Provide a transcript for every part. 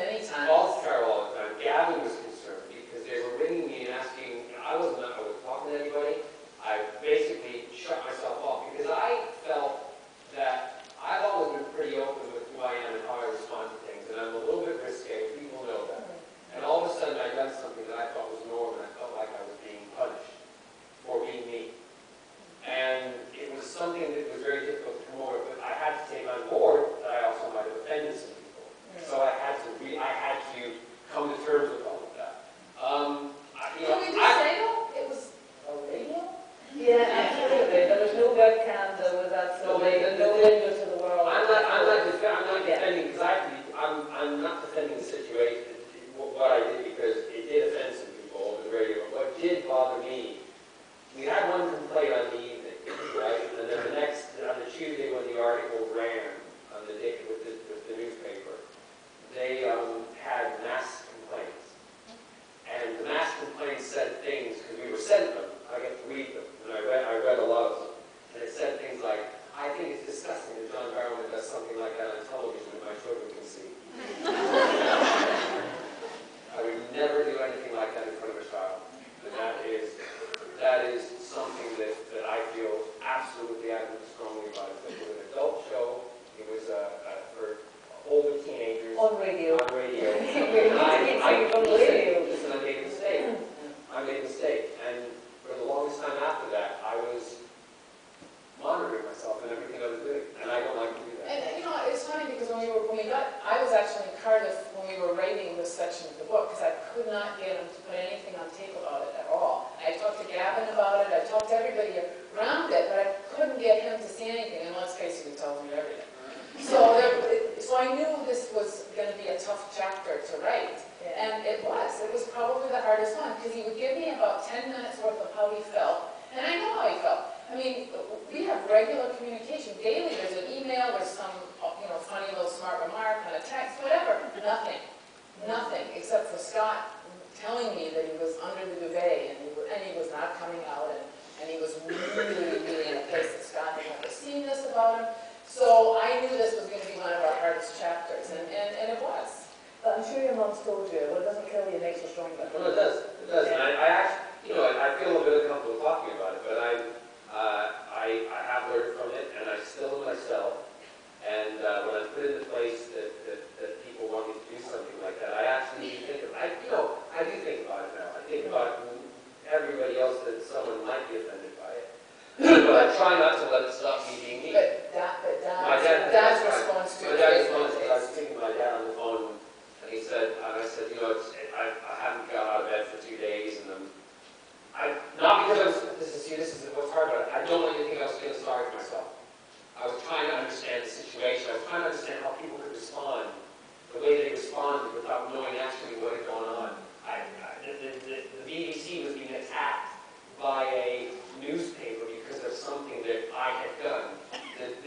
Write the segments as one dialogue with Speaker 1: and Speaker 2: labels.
Speaker 1: many times.
Speaker 2: Calls to Carol all the time. Gavin was concerned because they were ringing me and asking, I wasn't talking to anybody. I basically shut myself off because I felt that I've always been pretty open with who I am and how I respond to things, and I'm a little bit risque. People know that. And all of a sudden, I done something that I thought was normal, and I felt like I was being punished for being me. And it was something that was very difficult to come over, but I had to take on board that I also might have offended some people. So I had to come to terms with all of that.
Speaker 1: Can we just say though, it was a radio?
Speaker 3: Yeah, absolutely. There was no webcam. There was absolutely no window to the world.
Speaker 2: I'm not defending because I'm not defending the situation, what I did, because it did offend some people over the radio. But what did bother me, we had one complaint on the evening, right? And then on the Tuesday when the article ran on the day with the newspaper, they had mass complaints. And the mass complaints said things, because we were sent them, I get to read them, and I read a lot of them. And it said things like, I think it's disgusting that John Barrowman does something like that on television that my children can see. I would never do anything like that in front of a child. And that is something that I feel absolutely adamant strongly about. It was an adult show. It was for older teenagers.
Speaker 3: On radio.
Speaker 2: On radio. Listen, I made a mistake. I made a mistake. And for the longest time after that, I was monitoring myself and everything I was doing. And I don't like to do that.
Speaker 1: And you know, it's funny because I was actually in Cardiff when we were writing this section of the book because I could not get him to put anything on tape about it at all. I talked to Gavin about it, I talked to everybody around it, but I couldn't get him to see anything, and let's face it, he tells me everything. So I knew this was going to be a tough chapter to write, and it was. It was probably the hardest one because he would give me about 10 minutes worth of how he felt, and I know how he felt. I mean, we have regular communication daily. There's an email, there's some funny little smart remark on a text, whatever. Nothing, except for Scott telling me that he was under the duvet and he was not coming out, and he was really, really in a place that Scott had never seen this about him. So I knew this was going to be one of our hardest chapters, and it was.
Speaker 3: But I'm sure your mom's told you, what doesn't kill you makes you stronger.
Speaker 2: Well, it does. It does. And I actually, I feel a bit uncomfortable talking about it, but I have learned from it, and I still am myself. And when I'm put in the place that people want me to do something like that, I actually think of I do think about it now. I think about everybody else that someone might be offended by it. But I try not to let it stop me being me.
Speaker 1: But Dad's response to it.
Speaker 2: I was speaking to my dad on the phone, and I said, I haven't got out of bed for 2 days, and not because this is what's hard about it. I don't want you to think I was feeling sorry for myself. I was trying to understand the situation. I was trying to understand how people could respond, the way they responded without knowing actually what had gone on. The BBC was being attacked by a newspaper because of something that I had done.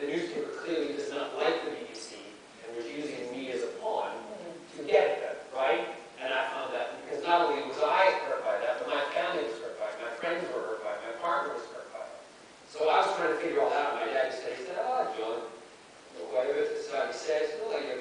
Speaker 2: The newspaper clearly does not like the BBC and was using me as a pawn to get it done, right? And I found that because not only was I hurt by that, but my family was hurt by it, my friends were hurt by it, my partner was hurt by it. So I was trying to figure all that out. My dad said, oh, John, whatever this guy says, well, you're